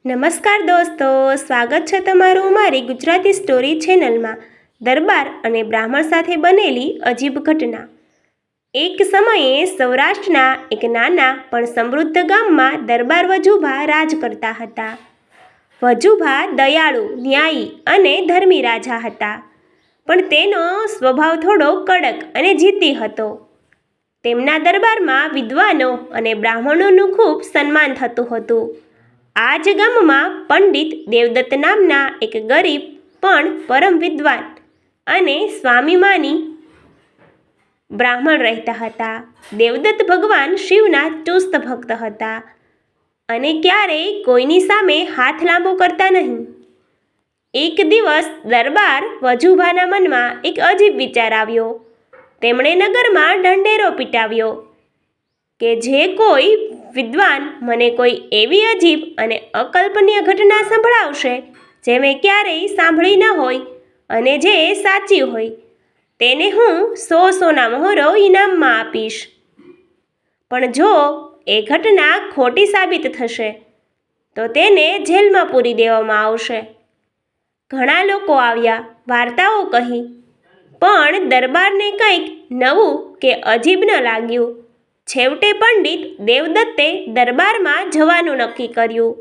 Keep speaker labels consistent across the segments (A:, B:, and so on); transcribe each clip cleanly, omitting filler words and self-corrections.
A: નમસ્કાર દોસ્તો, સ્વાગત છે તમારું મારી ગુજરાતી સ્ટોરી ચેનલમાં. દરબાર અને બ્રાહ્મણ સાથે બનેલી અજીબ ઘટના. એક સમયે સૌરાષ્ટ્રના એક નાના પણ સમૃદ્ધ ગામમાં દરબાર વજુભા રાજ કરતા હતા. વજુભા દયાળુ, ન્યાયી અને ધર્મી રાજા હતા, પણ તેનો સ્વભાવ થોડો કડક અને જિદ્દી હતો. તેમના દરબારમાં વિદ્વાનો અને બ્રાહ્મણોનું ખૂબ સન્માન થતું હતું. આ જ ગામમાં પંડિત દેવદત્ત નામના એક ગરીબ પણ પરમ વિદ્વાન અને સ્વાભિમાની બ્રાહ્મણ રહેતા હતા. દેવદત્ત ભગવાન શિવના ચુસ્ત ભક્ત હતા અને ક્યારેય કોઈની સામે હાથ લાંબો કરતા નહીં. એક દિવસ દરબાર વજુભાના મનમાં એક અજીબ વિચાર આવ્યો. તેમણે નગરમાં ઢંઢેરો પીટાવ્યો કે જે કોઈ વિદ્વાન મને કોઈ એવી અજીબ અને અકલ્પનીય ઘટના સંભળાવશે જે મેં ક્યારેય સાંભળી ન હોય અને જે સાચી હોય, તેને હું 100 સોના મહોરો ઇનામમાં આપીશ. પણ જો એ ઘટના ખોટી સાબિત થશે તો તેને જેલમાં પૂરી દેવામાં આવશે. ઘણા લોકો આવ્યા, વાર્તાઓ કહી, પણ દરબારને કંઈક નવું કે અજીબ ન લાગ્યું. છેવટે પંડિત દેવદત્તે દરબારમાં જવાનું નક્કી કર્યું,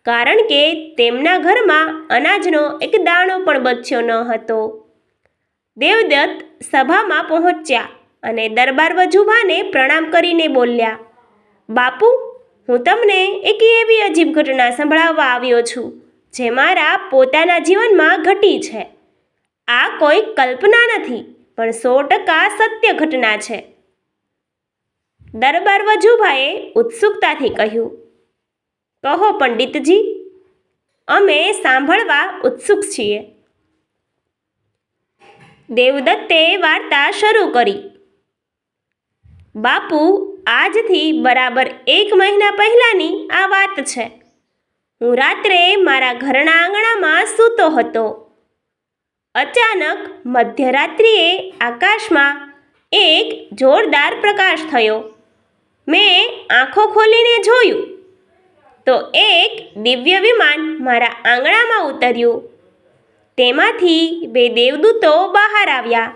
A: કારણ કે તેમના ઘરમાં અનાજનો એક દાણો પણ બચ્યો ન હતો. દેવદત્ત સભામાં પહોંચ્યા અને દરબાર વજુભાને પ્રણામ કરીને બોલ્યા, બાપુ, હું તમને એક એવી અજીબ ઘટના સંભળાવવા આવ્યો છું જે મારા પોતાના જીવનમાં ઘટી છે. આ કોઈ કલ્પના નથી, પણ 100% સત્ય ઘટના છે. દરબાર વજુભાએ ઉત્સુકતાથી કહ્યું, કહો પંડિતજી, અમે સાંભળવા ઉત્સુક છીએ. દેવદત્તે વાર્તા શરૂ કરી. બાપુ, આજથી બરાબર 1 મહિના પહેલાંની આ વાત છે. હું રાત્રે મારા ઘરના આંગણામાં સૂતો હતો. અચાનક મધ્યરાત્રિએ આકાશમાં એક જોરદાર પ્રકાશ થયો. મેં આંખો ખોલીને જોયું તો એક દિવ્ય વિમાન મારા આંગણામાં ઉતર્યું. તેમાંથી 2 દેવદૂતો બહાર આવ્યા.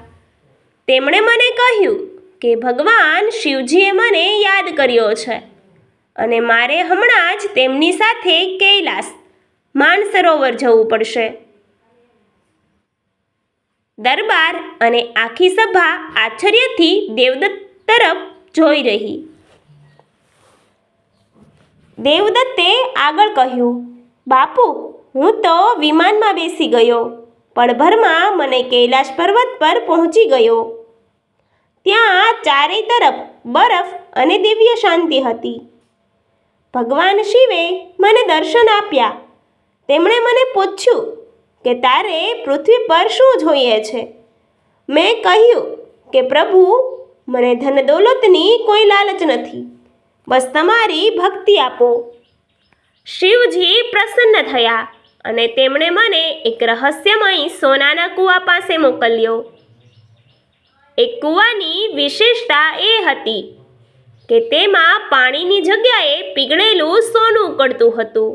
A: તેમણે મને કહ્યું કે ભગવાન શિવજીએ મને યાદ કર્યો છે અને મારે હમણાં જ તેમની સાથે કૈલાસ માનસરોવર જવું પડશે. દરબાર અને આખી સભા આશ્ચર્યથી દેવદત્ત તરફ જોઈ રહી. દેવદત્તે આગળ કહ્યું, બાપુ, હું તો વિમાનમાં બેસી ગયો. પળભરમાં મને કૈલાશ પર્વત પર પહોંચી ગયો. ત્યાં ચારેય તરફ બરફ અને દિવ્ય શાંતિ હતી. ભગવાન શિવે મને દર્શન આપ્યા. તેમણે મને પૂછ્યું કે તારે પૃથ્વી પર શું જોઈએ છે. મેં કહ્યું કે પ્રભુ, મને ધન દોલતની કોઈ લાલચ નથી, બસ તમારી ભક્તિ આપો. શિવજી પ્રસન્ન થયા અને તેમણે મને એક રહસ્યમય સોનાના કૂવા પાસે મોકલ્યો. એ કૂવાની વિશેષતા એ હતી કે તેમાં પાણીની જગ્યાએ પીગળેલું સોનું ઉકળતું હતું.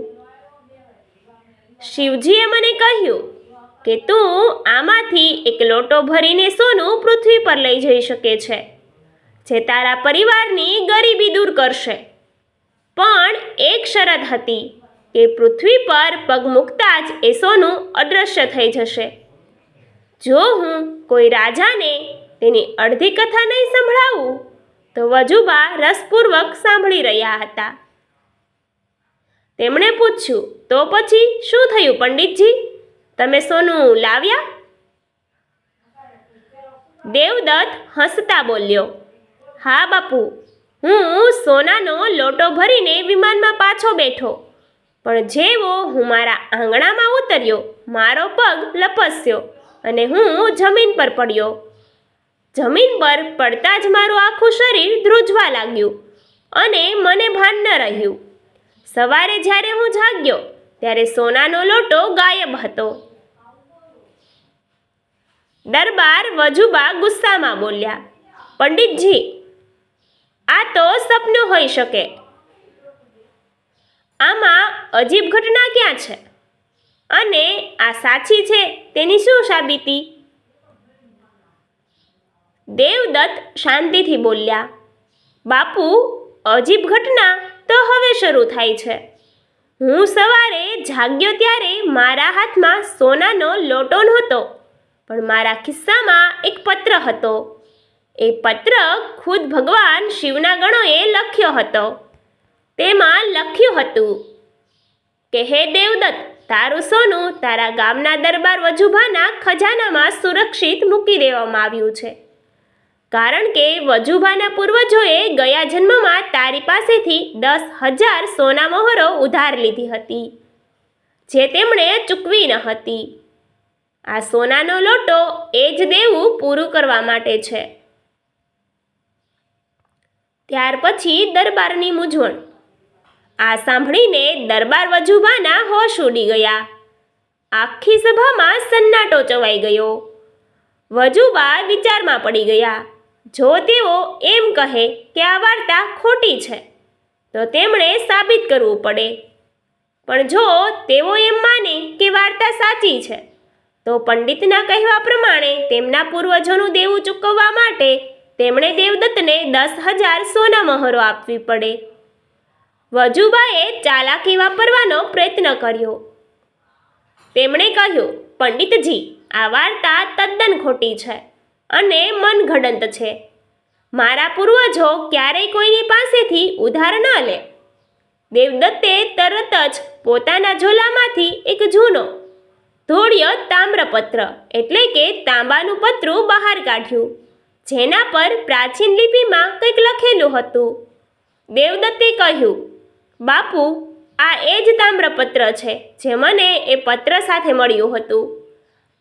A: શિવજીએ મને કહ્યું કે તું આમાંથી એક લોટો ભરીને સોનું પૃથ્વી પર લઈ જઈ શકે છે, જે તારા પરિવારની ગરીબી દૂર કરશે. પણ એક શરત હતી કે પૃથ્વી પર પગ મૂકતા જ એ સોનું અદૃશ્ય થઈ જશે. જો હું કોઈ રાજાને તેની અડધી કથા નહીં સંભળાવું તો વજુભા રસપૂર્વક સાંભળી રહ્યા હતા. તેમણે પૂછ્યું, તો પછી શું થયું પંડિતજી? તમે સોનું લાવ્યા? દેવદત્ત હસતા બોલ્યો, હા બાપુ, હું સોનાનો લોટો ભરીને વિમાનમાં પાછો બેઠો, પણ જેવો હું મારા આંગણામાં ઉતર્યો, મારો પગ લપસ્યો અને હું જમીન પર પડ્યો. જમીન પર પડતા જ મારું આખું શરીર ધ્રુજવા લાગ્યું અને મને ભાન ન રહ્યું. સવારે જ્યારે હું જાગ્યો ત્યારે સોનાનો લોટો ગાયબ હતો. દરબાર વજુભા ગુસ્સામાં બોલ્યા, પંડિતજી, આ તો સપનું હોઈ શકે. આમાં અજીબ ઘટના ક્યાં છે અને આ સાચી છે તેની શું સાબિતી? દેવદત્ત શાંતિથી બોલ્યા, બાપુ, અજીબ ઘટના તો હવે શરૂ થાય છે. હું સવારે જાગ્યો ત્યારે મારા હાથમાં સોનાનો લોટો નહોતો, પણ મારા ખિસ્સામાં એક પત્ર હતો. એ પત્ર ખુદ ભગવાન શિવના ગણોએ લખ્યો હતો. તેમાં લખ્યું હતું કે હે દેવદત્ત, તારું સોનું તારા ગામના દરબાર વજુભાના ખજાનામાં સુરક્ષિત મૂકી દેવામાં આવ્યું છે, કારણ કે વજુભાના પૂર્વજોએ ગયા જન્મમાં તારી પાસેથી 10,000 સોના મહોરો ઉધાર લીધી હતી, જે તેમણે ચૂકવી ન હતી. આ સોનાનો લોટો એ જ દેવું પૂરું કરવા માટે છે. ત્યાર પછી દરબારની મૂંઝવણ. આ સાંભળીને દરબાર વજુભાના હોશ ઉડી ગયા. આખી સભામાં સન્નાટો ચવાઈ ગયો. વજુબા વિચારમાં પડી ગયા. જો તેઓ એમ કહે કે આ વાર્તા ખોટી છે તો તેમણે સાબિત કરવું પડે, પણ જો તેઓ એમ માને કે વાર્તા સાચી છે તો પંડિતના કહેવા પ્રમાણે તેમના પૂર્વજોનું દેવું ચૂકવવા માટે તેમણે દેવદત્તને 10,000 સોના મહોરો આપવી પડે. વજુબાએ ચાલાકી વાપરવાનો પ્રયત્ન કર્યો. તેમણે કહ્યું, પંડિતજી, આ વાર્તા તદ્દન ખોટી છે અને મનઘડંત છે. મારા પૂર્વજો ક્યારેય કોઈની પાસેથી ઉધાર ન લે. દેવદત્તે તરત જ પોતાના ઝોલામાંથી એક જૂનો ધોળિયો તામ્રપત્ર એટલે કે તાંબાનું પતરું બહાર કાઢ્યું, જેના પર પ્રાચીન લિપિમાં કંઈક લખેલું હતું. દેવદત્તે કહ્યું, બાપુ, આ એ જ તામ્રપત્ર છે જે મને એ પત્ર સાથે મળ્યું હતું.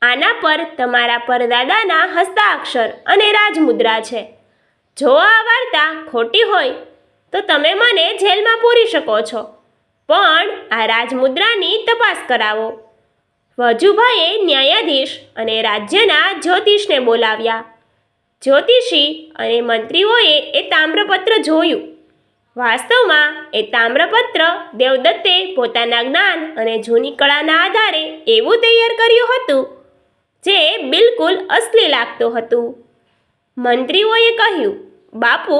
A: આના પર તમારા પરદાદાના હસ્તાક્ષર અને રાજમુદ્રા છે. જો આ વાર્તા ખોટી હોય તો તમે મને જેલમાં પૂરી શકો છો, પણ આ રાજમુદ્રાની તપાસ કરાવો. વજુભાઈએ ન્યાયાધીશ અને રાજ્યના જ્યોતિષને બોલાવ્યા. જ્યોતિષી અને મંત્રીઓએ એ તામ્રપત્ર જોયું. વાસ્તવમાં એ તામ્રપત્ર દેવદત્તે પોતાના જ્ઞાન અને જૂની કળાના આધારે એવું તૈયાર કર્યું હતું જે બિલકુલ અસલી લાગતું હતું. મંત્રીઓએ કહ્યું, બાપુ,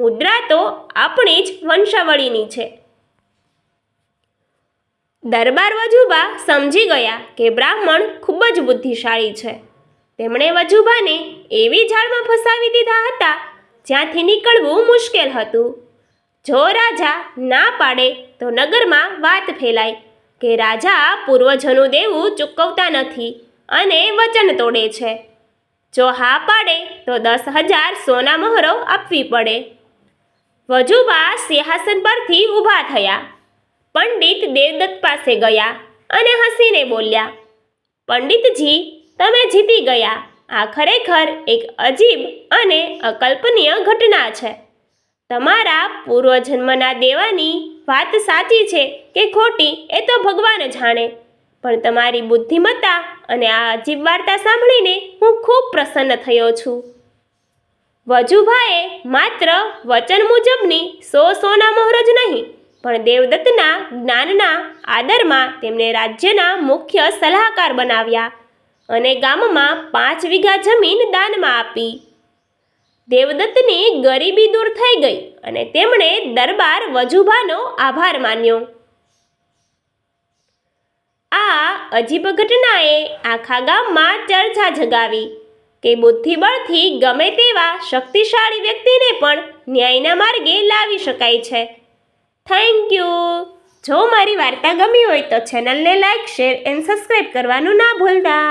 A: મુદ્રા તો આપણી જ વંશાવળીની છે. દરબાર વજુબા સમજી ગયા કે બ્રાહ્મણ ખૂબ જ બુદ્ધિશાળી છે. તેમણે વજુબાને એવી જાળમાં ફસાવી દીધા હતા જ્યાંથી નીકળવું મુશ્કેલ હતું. જો રાજા ના પાડે તો નગરમાં વાત ફેલાય કે રાજા પૂર્વજોનું દેવું ચૂકવતા નથી અને વચન તોડે છે. જો હા પાડે તો 10,000 સોના મહોરો આપવી પડે. વજુબા સિંહાસન પરથી ઊભા થયા. પંડિત દેવદત્ત પાસે ગયા અને હસીને બોલ્યા, પંડિતજી, તમે જીતી ગયા. આ ખરેખર એક અજીબ અને અકલ્પનીય ઘટના છે. તમારા પૂર્વજન્મના દેવાની વાત સાચી છે કે ખોટી એ તો ભગવાન જાણે, પણ તમારી બુદ્ધિમત્તા અને આ અજીબ વાર્તા સાંભળીને હું ખૂબ પ્રસન્ન થયો છું. વજુભાઈએ માત્ર વચન મુજબની 100 સોના મહોર જ નહીં, પણ દેવદત્તના જ્ઞાનના આદરમાં તેમને રાજ્યના મુખ્ય સલાહકાર બનાવ્યા અને ગામમાં 5 વીઘા જમીન દાનમાં આપી. દેવદત્તની ગરીબી દૂર થઈ ગઈ અને તેમણે દરબાર વજુભાનો આભાર માન્યો. આ અજીબ ઘટનાએ આખા ગામમાં ચર્ચા જગાવી કે બુદ્ધિબળથી ગમે તેવા શક્તિશાળી વ્યક્તિને પણ ન્યાયના માર્ગે લાવી શકાય છે. Thank you. જો મારી વાર્તા ગમી હોય તો ચેનલને લાઈક, શેર એન્ડ સબસ્ક્રાઈબ કરવાનું ના ભૂલતા.